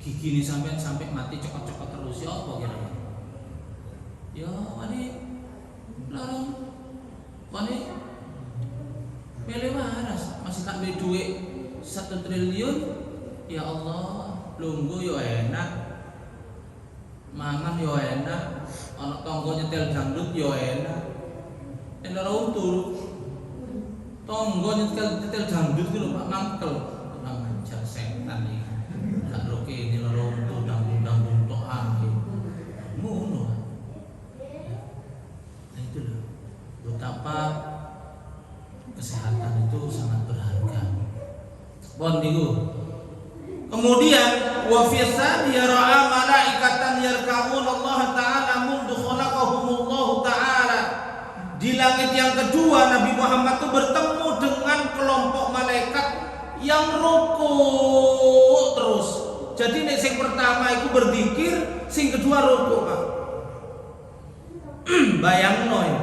gigi ini sampai mati cokot-cokot terus, ya apa kira-kira? Ya wani larang wani pilih waras, masih tak beli duit 1 triliun. Ya Allah, lungguh yo enak, mangan yo enak, anak tonggo nyetel dangdut yo enak. Ora untul. Tonggo nyetel dangdut ku lho Pak mangkel. Nang manjak setan iki. Gak roke ini ora untul dangdut tok ae. Ngono. Nah itu loh. Betapa kesehatan itu sangat berharga. Bon niku. Kemudian wa fi tsaniya ra'a malaikatan yarka'un Allah taala mundu khalaqahumullah taala. Di langit yang kedua Nabi Muhammad itu bertemu dengan kelompok malaikat yang rukuk terus. Jadi nek sing pertama itu berzikir, sing kedua rukuk, Pak. Bayangno ya.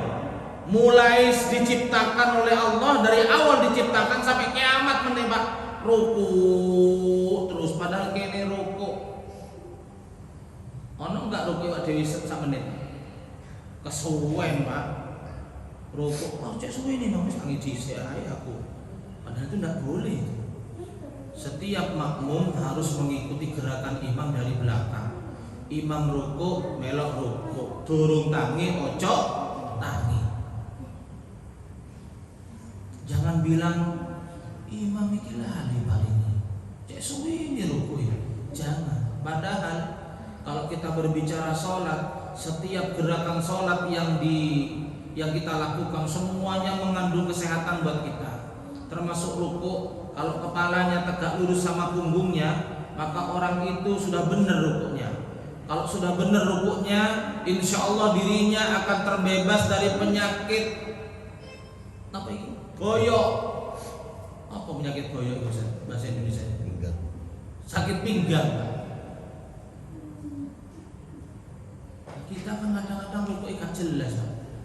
Mulai diciptakan oleh Allah, dari awal diciptakan sampai kiamat menembak rukuk terus, padahal kene rukuk. Ono enggak rukuk wak dewi sak menit? Kesuwen, Pak. Rokok, oh cek suwe ini nangis tangi dhisik ae aku. Padahal itu tidak boleh. Setiap makmum harus mengikuti gerakan imam dari belakang. Imam rokok, melok rokok, durung tangi, ojo tangi. Jangan bilang imam iki lali paling. Cek suwe ini rokok ya. Jangan. Padahal kalau kita berbicara sholat, setiap gerakan sholat yang kita lakukan semuanya mengandung kesehatan buat kita, termasuk rukuk. Kalau kepalanya tegak lurus sama punggungnya, maka orang itu sudah benar rukuknya. Kalau sudah benar rukuknya, insya Allah dirinya akan terbebas dari penyakit apa ini? Boyok. Apa penyakit boyok itu bahasa Indonesia? Pinggang. Sakit pinggang. Kita kan kadang-kadang rukuk ikan jelas,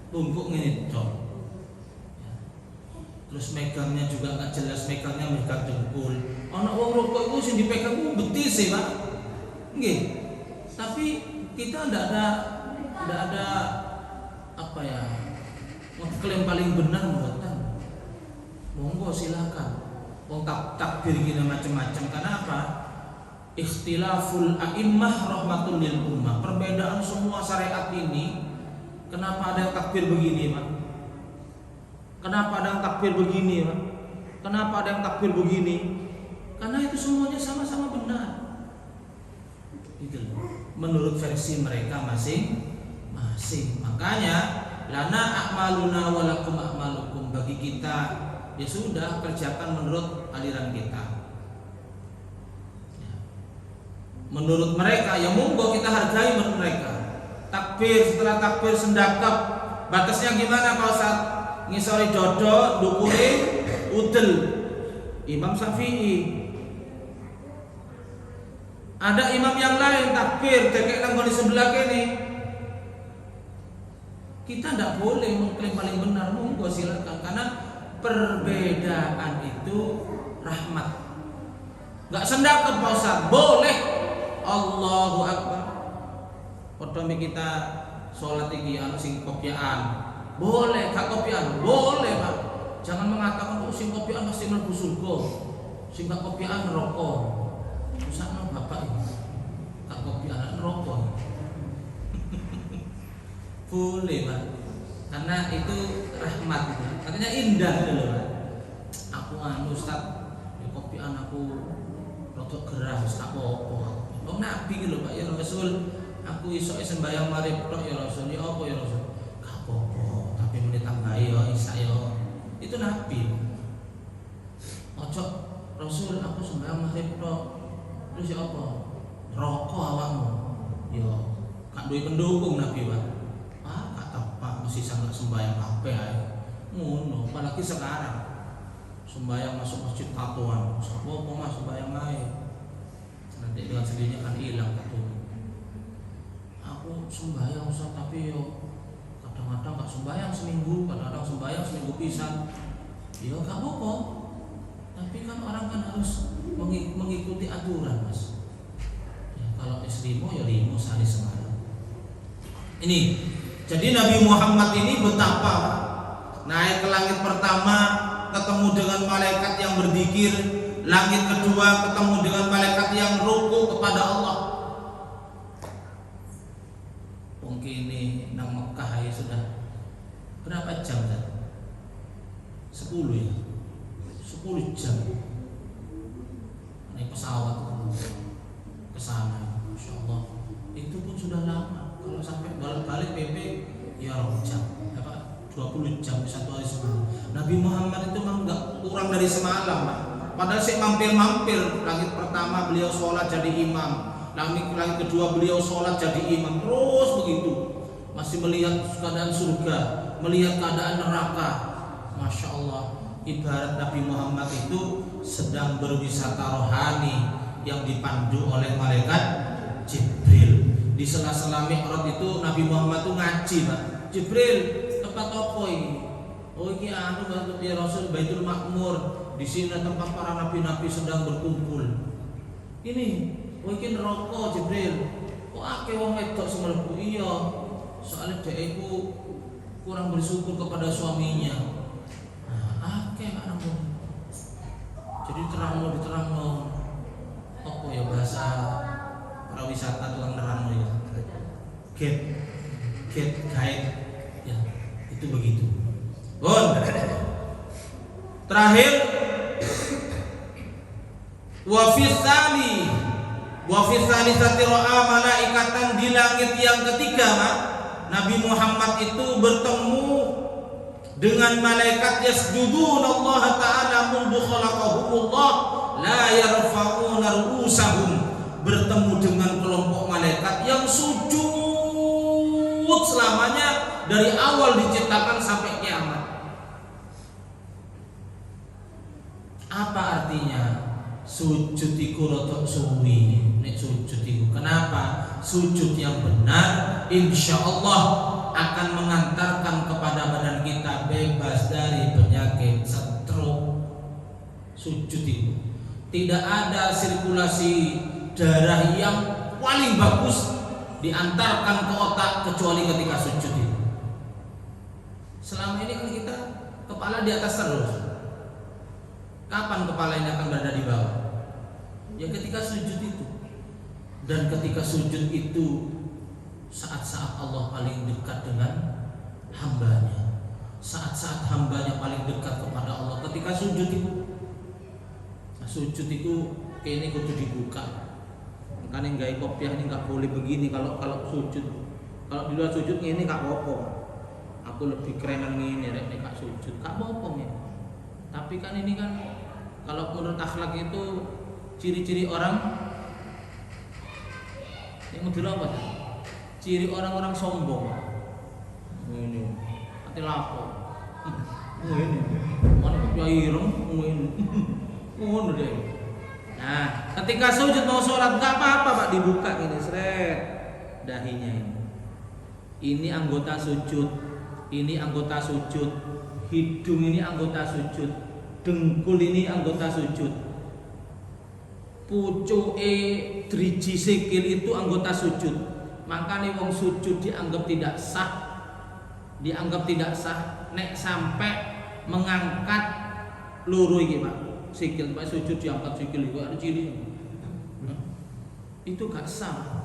tumpuk ngene tok. Terus megangnya juga nggak jelas, megangnya megang dengkul. Ana wong rokok itu sing dipegang ku betis sih, Pak. Nggih. Tapi kita ndak ada apa ya? Klaim paling benar mboten. Monggo silakan. Wong takbir gini macam-macam. Karena apa? Ikhtilaful a'immah rahmatul lil ummah. Perbedaan semua syariat ini. Kenapa ada yang takbir begini, Pak? Kenapa ada yang takbir begini, Pak? Kenapa ada yang takbir begini? Karena itu semuanya sama-sama benar. Itu menurut versi mereka masing-masing. Makanya lana a'maluna walakum a'malukum, bagi kita ya sudah kerjakan menurut aliran kita. Menurut mereka ya monggo kita hargai menurut mereka. Takbir, setelah takbir sendakap, batasnya gimana Pak Ustaz? Ngisori dodo, dukure udel. Imam Syafi'i. Ada imam yang lain takbir tekek nang di sebelah kene. Kita tidak boleh mengklaim paling benar, monggo silakan, karena perbedaan itu rahmat. Enggak sendakap Pak Ustaz, boleh. Allahu Akbar. Padahal kita sholat iki anu sing kopian, boleh gak kopian, boleh Pak. Jangan mengatakan oh sing kopian pasti mlebu surga, sing gak kopian neraka. Usahno Bapak iki. Gak kopian neraka. Boleh Pak. Karena itu rahmat. Katanya indah gitu Pak. Aku anu Ustaz, kopian aku rada gerah wis tak apa-apa. Oh Nabi gitu Pak ya Rasul. Aku isoke sembahyang maghrib tok ya Rasul. Ya apa ya Rasul? Gak apa-apa, tapi menit tambahi ya isa ya. Itu Nabi. Ojo Rasul aku sembahyang maghrib tok. Terus ya apa? Rokok awakmu. Ya gak duwe pendukung Nabi, Pak. Ah, gak tepat mesti sangat sembahyang kabeh ae. Ngono, apalagi sekarang. Sembahyang masuk masjid tatuan. Sapa apa Mas sembahyang ae. Nanti dengan sendirinya kan hilang tuh. Aku sembahyang Ustaz, tapi yo kadang kadang-kadang nggak sembahyang seminggu, kadang-kadang sembahyang seminggu pisan. Ya nggak apa-apa. Tapi kan orang kan harus mengikuti aturan, Mas. Ya, kalau limo ya limo sehari semalam. Ini, jadi Nabi Muhammad ini betapa naik ke langit pertama ketemu dengan malaikat yang berzikir, langit kedua ketemu dengan malaikat yang ruku kepada Allah. Mungkin ini nang Mekah ya sudah berapa jam kan? 10 ya, 10 jam naik pesawat ke sana, Masya Allah. Itu pun sudah lama. Kalau sampai balik-balik PP ya jam, apa 20 jam satu hari semalam. Nabi Muhammad itu memang nggak kurang dari semalam, Pak. Padahal sih mampir-mampir. Langit pertama beliau sholat jadi imam, langit kedua beliau sholat jadi imam, terus begitu. Masih melihat keadaan surga, melihat keadaan neraka. Masya Allah, ibarat Nabi Muhammad itu sedang berwisata rohani yang dipandu oleh malaikat Jibril. Di sela-sela Mi'raj itu Nabi Muhammad itu ngaji, Pak. Jibril, tempat apa ini? Oh ini ya Rasul, Baitul Makmur. Di sini tempat para nabi-nabi sedang berkumpul. Ini, oh ini neraka Jibril. Kok akeh wong wedok semelebu? Iya, soalnya dia itu kurang bersyukur kepada suaminya. Nah, akeh kan namun. Jadi diterangno apa ya bahasa para wisata tukang nerangno ya. Guide ya, itu begitu. Terakhir wa fi sati ra'a malaikatan, di langit yang ketiga, Nabi Muhammad itu bertemu dengan malaikat yasjudun Allah Ta'ala mundu khalaqahumullah la yarfa'una ru'usahum, bertemu dengan kelompok malaikat yang sujud selamanya dari awal diciptakan sampai kiamat. Apa artinya? Sujud iku rotok suwi. Nek sujud iku, kenapa? Sujud yang benar insya Allah akan mengantarkan kepada badan kita bebas dari penyakit stroke. Sujud itu tidak ada sirkulasi darah yang paling bagus diantarkan ke otak kecuali ketika sujud itu. Selama ini kan kita kepala di atas terus. Kapan kepala ini akan berada di bawah? Ya ketika sujud itu. Dan ketika sujud itu saat-saat Allah paling dekat dengan hambanya, saat-saat hambanya paling dekat kepada Allah ketika sujud itu. Nah, sujud itu kayaknya kudu dibuka. Makanya nggak kopiah ini nggak boleh begini kalau sujud. Kalau di luar sujud ini nggak apa-apa. Aku lebih kerenan ini rek nek sujud nggak apa-apa ya. Tapi kan ini kan kalau menurut akhlak itu ciri-ciri orang yang model apa? Ciri orang-orang sombong. Ini hati lapor. Ini mana kiai ireng ini. Ngono deh. Nah, ketika sujud mau sholat nggak apa-apa Pak, dibuka gini seret dahinya ini. Ini anggota sujud, ini anggota sujud, hidung ini anggota sujud, dengkul ini anggota sujud, pucuke driji sikil itu anggota sujud. Makanya wong sujud dianggap tidak sah, nek sampai mengangkat loro iki Pak. Sikil Pak sujud diangkat sikil itu ada ciri. Itu gak sah.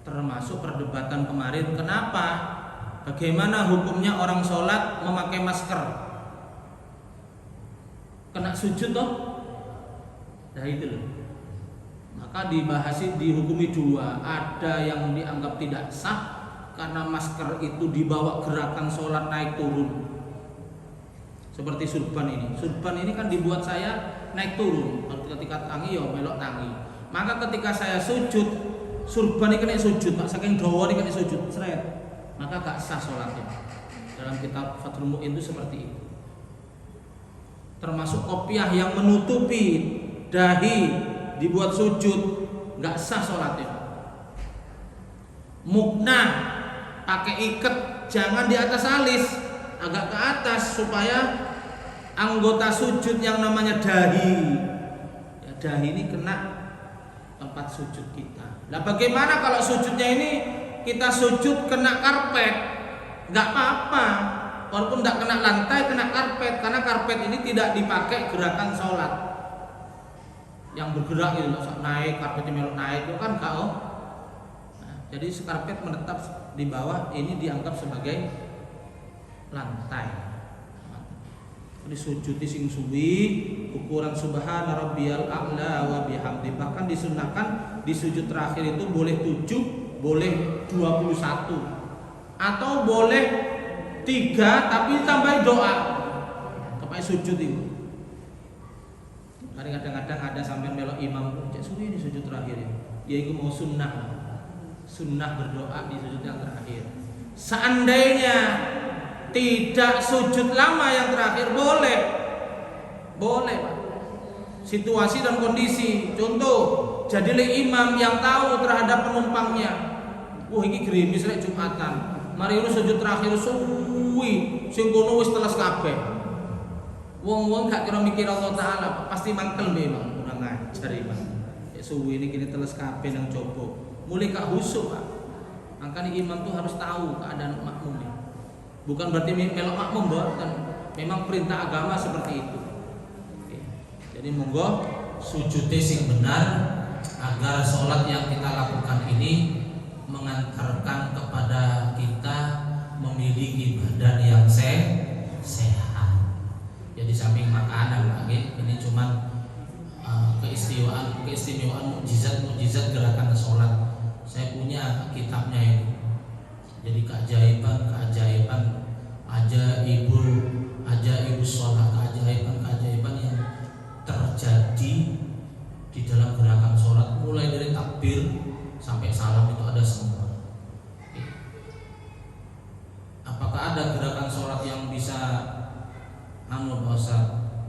Termasuk perdebatan kemarin, kenapa? Bagaimana hukumnya orang sholat memakai masker? Kena sujud toh? Nah itu loh. Maka dibahas dihukumi dua. Ada yang dianggap tidak sah karena masker itu dibawa gerakan sholat naik turun. Seperti surban ini. Surban ini kan dibuat saya naik turun. Ketika tangi ya melok tangi. Maka ketika saya sujud, surban ini kena sujud, Pak. Saking dawa ini kena sujud, seret. Maka gak sah sholatnya. Dalam kitab Fathul Mu'in itu seperti itu. Termasuk kopiah yang menutupi dahi dibuat sujud, gak sah sholatnya. Muknah pakai iket, jangan di atas alis, agak ke atas supaya anggota sujud yang namanya dahi, ya, dahi ini kena tempat sujud kita. Nah, bagaimana kalau sujudnya ini kita sujud kena karpet? Nggak apa-apa, walaupun nggak kena lantai, kena karpet, karena karpet ini tidak dipakai gerakan sholat yang bergerak gitu loh, naik karpetnya melok naik itu kan kau. Nah, jadi karpet menetap di bawah, ini dianggap sebagai lantai. Di sujud sing suwi ukuran subhana rabbiyal a'la wa bihamdi, bahkan disunahkan di sujud terakhir itu boleh 7, boleh 21, atau boleh 3 tapi tambah doa kepada sujud itu. Kadang-kadang ada sampai melok imam cek suwi di sujud terakhir ya, yaitu mau sunnah berdoa di sujud yang terakhir. Seandainya tidak sujud lama yang terakhir boleh Pak. Situasi dan kondisi. Contoh, jadilah imam yang tahu terhadap penumpangnya. Wah, ini gerimis lek Jumatan. Mari lu sujud terakhir suwi, sing kono wis teles kabeh. Wong-wong gak kira mikir Allah Taala, pasti mangkel memang kurang ngajar imam. Ya suwi ini kini teles kabeh nang coba. Mulai gak husuk, Pak. Makanya imam tuh harus tahu keadaan makmumnya. Bukan berarti melok makmum, kan memang perintah agama seperti itu. Oke. Jadi monggo sujudnya sing benar agar sholat yang kita lakukan ini mengantarkan kepada kita memiliki badan yang sehat. Jadi samping makanan lagi, ini cuman keistimewaan mukjizat gerakan sholat. Saya punya kitabnya ini. Jadi keajaiban ajaibus sholat, keajaiban yang terjadi di dalam gerakan sholat, mulai dari takbir sampai salam itu ada semua. Apakah ada gerakan sholat yang bisa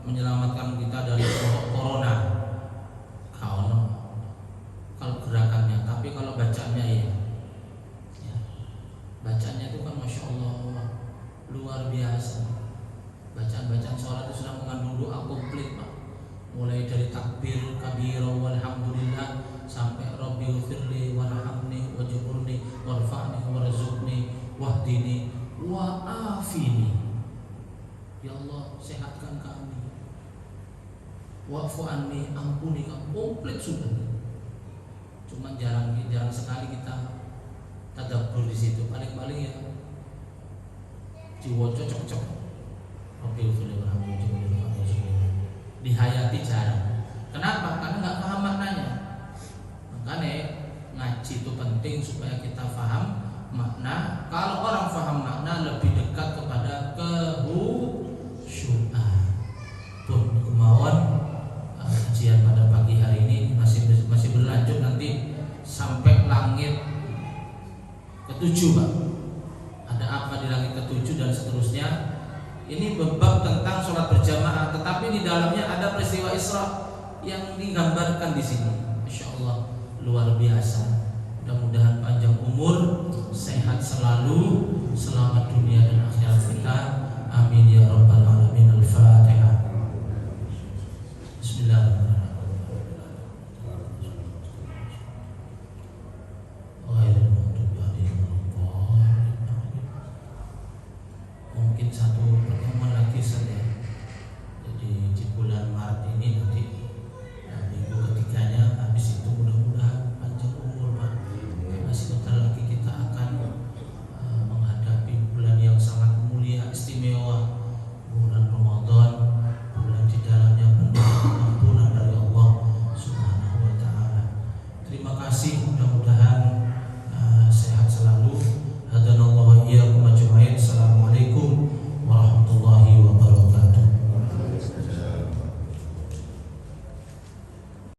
menyelamatkan kita dari corona? Kalau gerakannya, tapi kalau bacanya ya. Bacanya itu kan Masya Allah luar biasa. Bacaan sholat itu sudah mengandung doa komplit, Pak. Mulai dari takbir kabira walhamdulillah sampai Rabbi ghfirli warhamni wajburni warfa'ni warzuqni wahdini wa'afini. Ya Allah, sehatkan kami. Wa'fu anni, ampuni kami. Komplit sudah. Cuman jarang sekali kita tadabbur di situ. Paling-paling ya diwoco cocok. Rabbil alamin dihayati jarang. Kenapa? Karena nggak paham maknanya. Makanya ngaji itu penting supaya kita paham makna. Kalau orang paham makna, lebih dekat kepada kehusyuan. Pun kemauan kajian pada pagi hari ini masih berlanjut nanti sampai langit ke-7, Pak. Ada apa di langit ke-7 dan seterusnya. Ini bab tentang sholat berjamaah, tetapi di dalamnya ada peristiwa Isra yang digambarkan di sini. Masya Allah, luar biasa. Mudah-mudahan panjang umur, sehat selalu, selamat dunia dan akhirat kita. Amin ya rabbal alamin. Al-Fatihah. Bismillahirrahmanirrahim. Mungkin satu